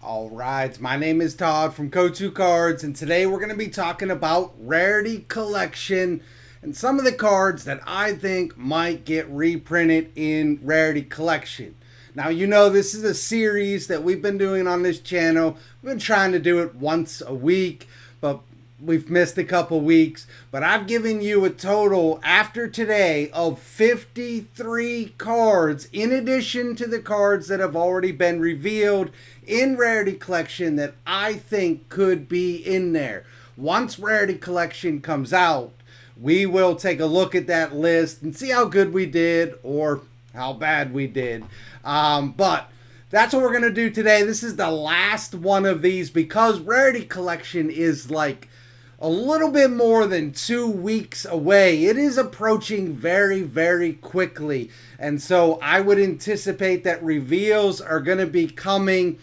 All right, my name is Todd from Go2 Cards, and today we're going to be talking about Rarity Collection and some of the cards that I think might get reprinted in Rarity Collection. Now, you know, this is a series that we've been doing on this channel. We've been trying to do it once a week, but we've missed a couple weeks. But I've given you a total after today of 53 cards in addition to the cards that have already been revealed in Rarity Collection that I think could be in there. Once Rarity Collection comes out, we will take a look at that list and see how good we did or how bad we did. But that's what we're going to do today. This is the last one of these because Rarity Collection is like a little bit more than 2 weeks away. It is approaching very, very quickly. And so I would anticipate that reveals are going to be coming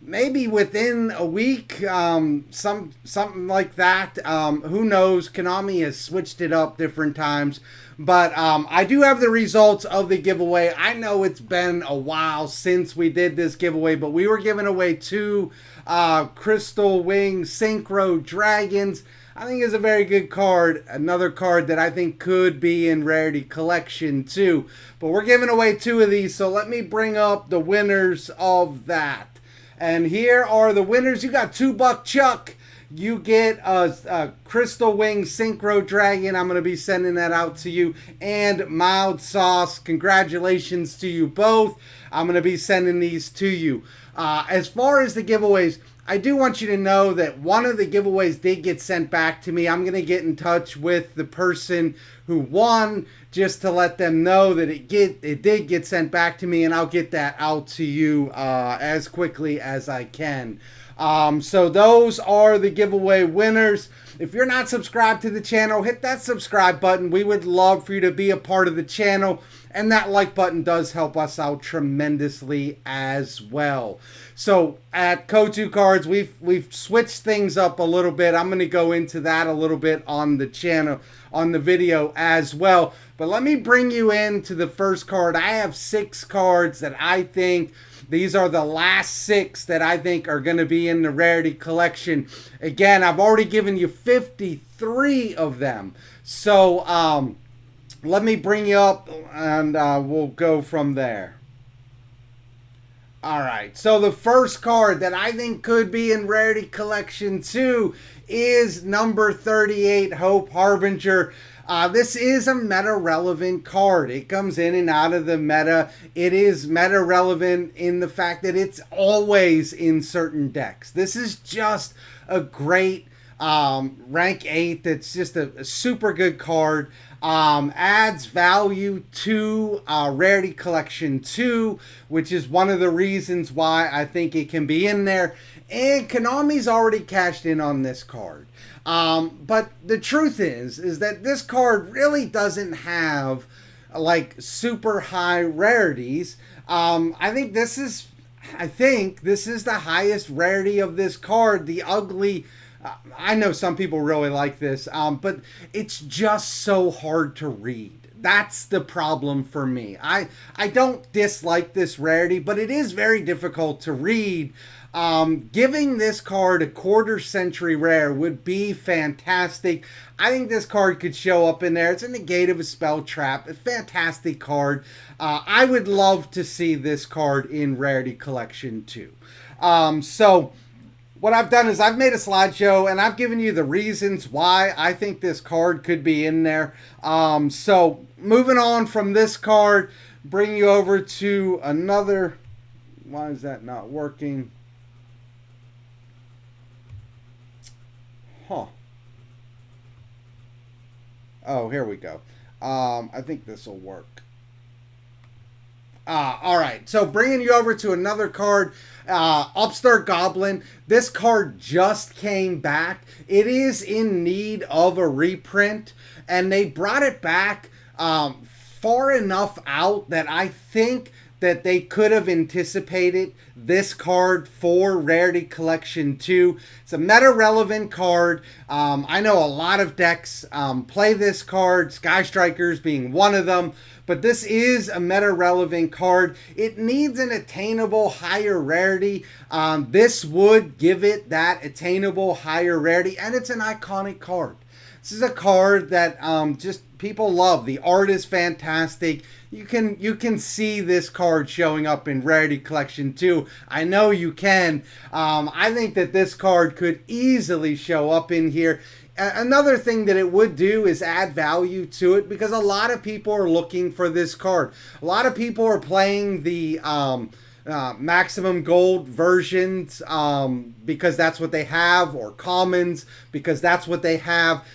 maybe within a week, something like that. Who knows? Konami has switched it up different times. But I do have the results of the giveaway. I know it's been a while since we did this giveaway, but we were giving away 2 Crystal Wing Synchro Dragons. I think it's a very good card. Another card that I think could be in Rarity Collection too. But we're giving away 2 of these, so let me bring up the winners of that. And here are the winners. You got 2-Buck Chuck. You get a Crystal Wing Synchro Dragon. I'm going to be sending that out to you. And Mild Sauce. Congratulations to you both. I'm going to be sending these to you. As far as the giveaways, I do want you to know that one of the giveaways did get sent back to me. I'm going to get in touch with the person who won just to let them know that it did get sent back to me, and I'll get that out to you as quickly as I can. So those are the giveaway winners. If you're not subscribed to the channel, hit that subscribe button. We would love for you to be a part of the channel. And that like button does help us out tremendously as well. So at Go2 Cards, we've switched things up a little bit. I'm going to go into that a little bit on the channel, on the video as well. But let me bring you into the first card. I have 6 cards that I think, these are the last 6 that I think are going to be in the Rarity Collection. Again, I've already given you 53 of them. So, let me bring you up and we'll go from there. Alright, so the first card that I think could be in Rarity Collection 2 is number 38, Hope Harbinger. This is a meta-relevant card. It comes in and out of the meta. It is meta-relevant in the fact that it's always in certain decks. This is just a great rank 8 that's just a super good card. Adds value to Rarity Collection 2, which is one of the reasons why I think it can be in there. And Konami's already cashed in on this card. But the truth is that this card really doesn't have like super high rarities. I think this is the highest rarity of this card. The ugly. I know some people really like this, but it's just so hard to read. That's the problem for me. I don't dislike this rarity, but it is very difficult to read. Giving this card a quarter century rare would be fantastic. I think this card could show up in there. It's a negate of a spell trap. A fantastic card. I would love to see this card in Rarity Collection too. So what I've done is I've made a slideshow and I've given you the reasons why I think this card could be in there. So moving on from this card, bring you over to another. Why is that not working? Huh. Oh, here we go. I think this will work. All right, so bringing you over to another card, Upstart Goblin. This card just came back. It is in need of a reprint, and they brought it back far enough out that I think that they could have anticipated this card for Rarity Collection 2. It's a meta-relevant card. I know a lot of decks play this card, Sky Strikers being one of them, but this is a meta-relevant card. It needs an attainable higher rarity. This would give it that attainable higher rarity, and it's an iconic card. This is a card that just people love. The art is fantastic. You can see this card showing up in Rarity Collection too. I know you can. I think that this card could easily show up in here. Another thing that it would do is add value to it, because a lot of people are looking for this card. A lot of people are playing the maximum gold versions because that's what they have, or commons because that's what they have.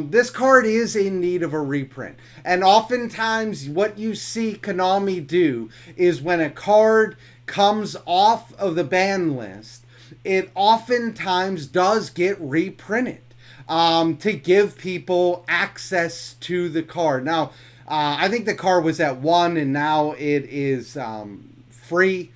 This card is in need of a reprint. And oftentimes what you see Konami do is when a card comes off of the ban list, it oftentimes does get reprinted to give people access to the card. Now, I think the card was at 1 and now it is free.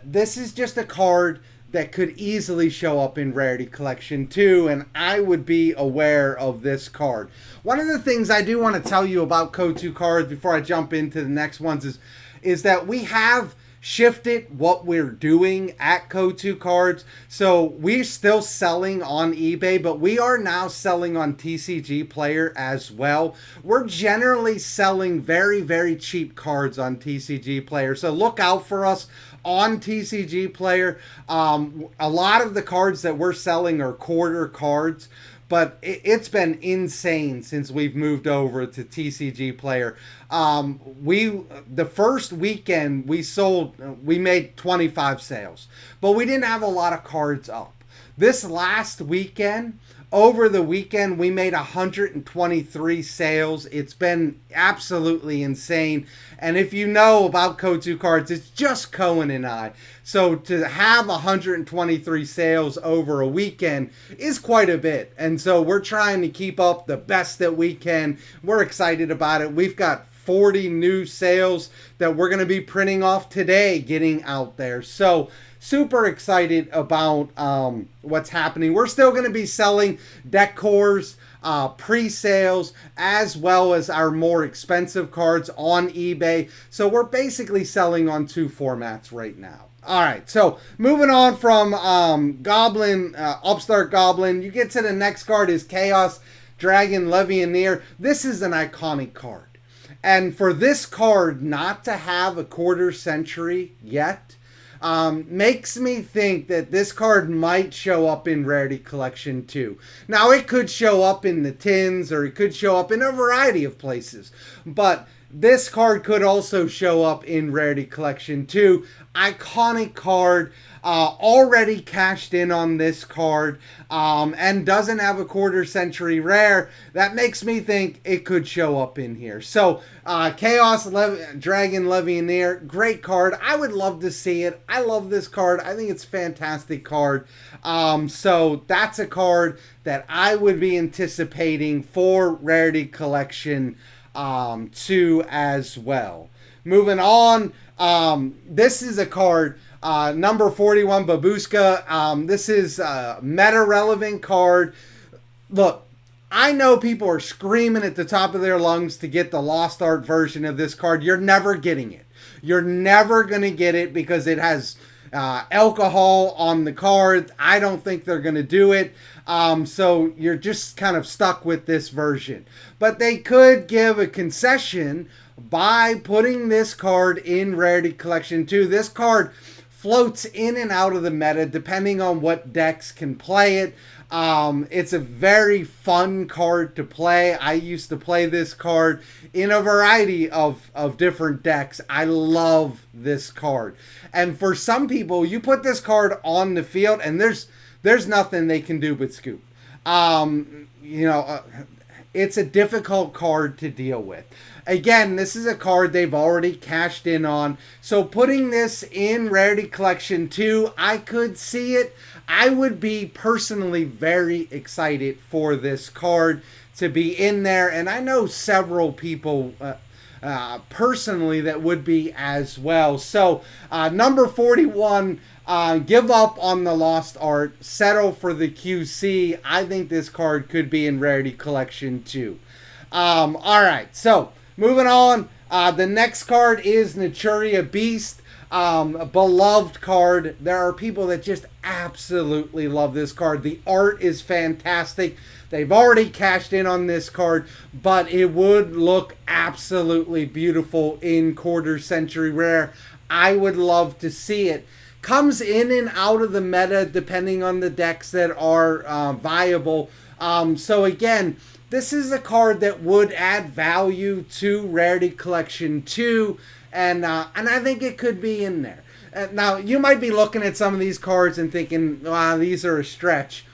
This is just a card that could easily show up in Rarity Collection too, and I would be aware of this card. One of the things I do want to tell you about Code2 cards before I jump into the next ones is that we have shifted what we're doing at Code2 cards. So we're still selling on eBay, but we are now selling on TCG Player as well. We're generally selling very, very cheap cards on TCG Player, so look out for us on TCG Player. A lot of the cards that we're selling are quarter cards, but it's been insane since we've moved over to TCG Player. The first weekend we made 25 sales, but we didn't have a lot of cards up. This last weekend, over the weekend, we made 123 sales. It's been absolutely insane. And if you know about Code2 cards, it's just Cohen and I. So to have 123 sales over a weekend is quite a bit. And so we're trying to keep up the best that we can. We're excited about it. We've got 40 new sales that we're going to be printing off today, getting out there. So super excited about what's happening. We're still going to be selling deck cores, pre-sales, as well as our more expensive cards on eBay. So we're basically selling on 2 formats right now. All right, so moving on from Goblin, Upstart Goblin, you get to the next card is Chaos Dragon Levianeer. This is an iconic card. And for this card not to have a quarter century yet, makes me think that this card might show up in Rarity Collection too. Now, it could show up in the tins, or it could show up in a variety of places, but this card could also show up in Rarity Collection too. Iconic card. Already cashed in on this card, and doesn't have a quarter century rare. That makes me think it could show up in here. So Chaos Dragon Levianeer, great card. I would love to see it. I love this card. I think it's a fantastic card. So that's a card that I would be anticipating for Rarity Collection 2 as well. Moving on, this is a card, number 41, Babuska. This is a meta-relevant card. Look, I know people are screaming at the top of their lungs to get the Lost Art version of this card. You're never getting it. You're never going to get it because it has alcohol on the card. I don't think they're going to do it. So you're just kind of stuck with this version. But they could give a concession by putting this card in Rarity Collection 2. This card floats in and out of the meta depending on what decks can play it. It's a very fun card to play. I used to play this card in a variety of different decks. I love this card. And for some people, you put this card on the field and there's nothing they can do but scoop. It's a difficult card to deal with. Again, this is a card they've already cashed in on. So putting this in Rarity Collection 2, I could see it. I would be personally very excited for this card to be in there. And I know several people personally that would be as well. So number 41, give up on the Lost Art. Settle for the QC. I think this card could be in Rarity Collection 2. All right, so moving on. The next card is Naturia Beast. A beloved card. There are people that just absolutely love this card. The art is fantastic. They've already cashed in on this card, but it would look absolutely beautiful in quarter century rare. I would love to see it. Comes in and out of the meta depending on the decks that are viable. So again, this is a card that would add value to Rarity Collection 2, and I think it could be in there. Now, you might be looking at some of these cards and thinking, wow, these are a stretch.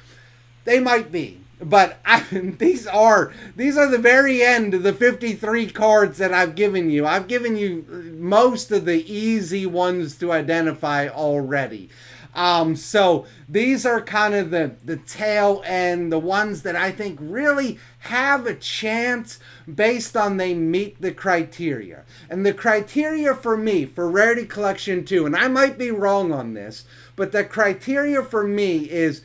They might be. But these are the very end of the 53 cards that I've given you. I've given you most of the easy ones to identify already. So these are kind of the tail end, the ones that I think really have a chance based on they meet the criteria. And the criteria for me, for Rarity Collection 2, and I might be wrong on this, but the criteria for me is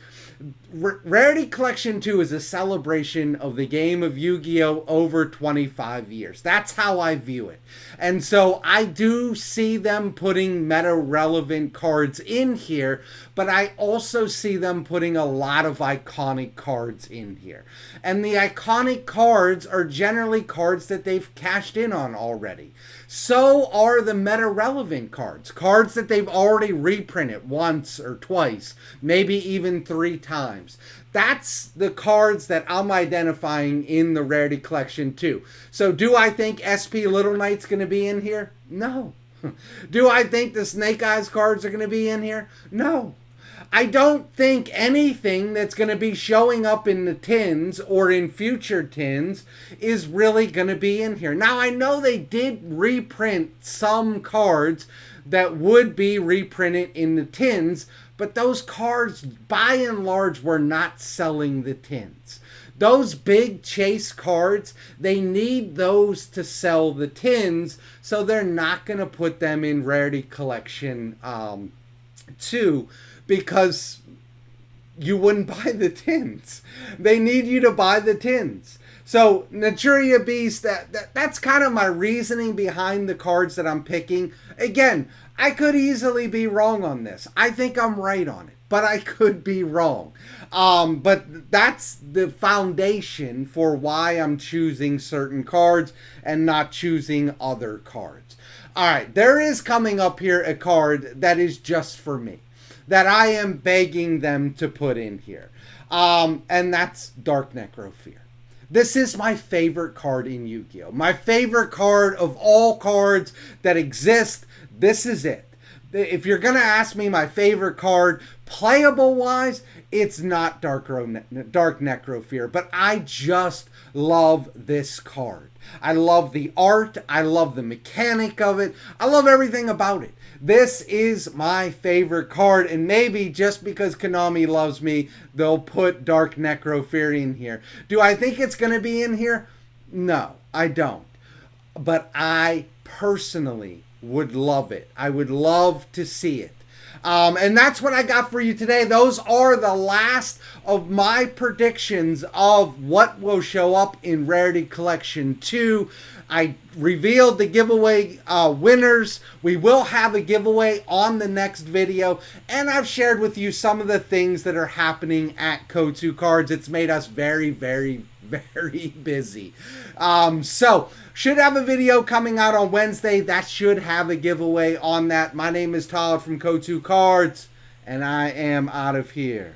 Rarity Collection 2 is a celebration of the game of Yu-Gi-Oh! Over 25 years. That's how I view it. And so I do see them putting meta-relevant cards in here, but I also see them putting a lot of iconic cards in here. And the iconic cards are generally cards that they've cashed in on already. So are the meta-relevant cards. Cards that they've already reprinted once or twice, maybe even 3 times. That's the cards that I'm identifying in the Rarity Collection 2. So do I think SP Little Knight's going to be in here? No. Do I think the Snake Eyes cards are going to be in here? No. I don't think anything that's going to be showing up in the tins or in future tins is really going to be in here. Now, I know they did reprint some cards that would be reprinted in the tins, but those cards, by and large, were not selling the tins. Those big chase cards, they need those to sell the tins, so they're not going to put them in Rarity Collection 2. Because you wouldn't buy the tins. They need you to buy the tins. So Naturia Beast, that's kind of my reasoning behind the cards that I'm picking. Again, I could easily be wrong on this. I think I'm right on it, but I could be wrong. But that's the foundation for why I'm choosing certain cards and not choosing other cards. All right, there is coming up here a card that is just for me, that I am begging them to put in here. And that's Dark Necrofear. This is my favorite card in Yu-Gi-Oh! My favorite card of all cards that exist. This is it. If you're going to ask me my favorite card, playable-wise, it's not Dark Necrofear. But I just love this card. I love the art. I love the mechanic of it. I love everything about it. This is my favorite card, and maybe just because Konami loves me, they'll put Dark Necrofear in here. Do I think it's going to be in here? No, I don't. But I personally would love it. I would love to see it. And that's what I got for you today. Those are the last of my predictions of what will show up in Rarity Collection 2. I revealed the giveaway winners. We will have a giveaway on the next video. And I've shared with you some of the things that are happening at Ko2 Cards. It's made us very, very, very busy. So, should have a video coming out on Wednesday. That should have a giveaway on that. My name is Todd from Ko2 Cards, and I am out of here.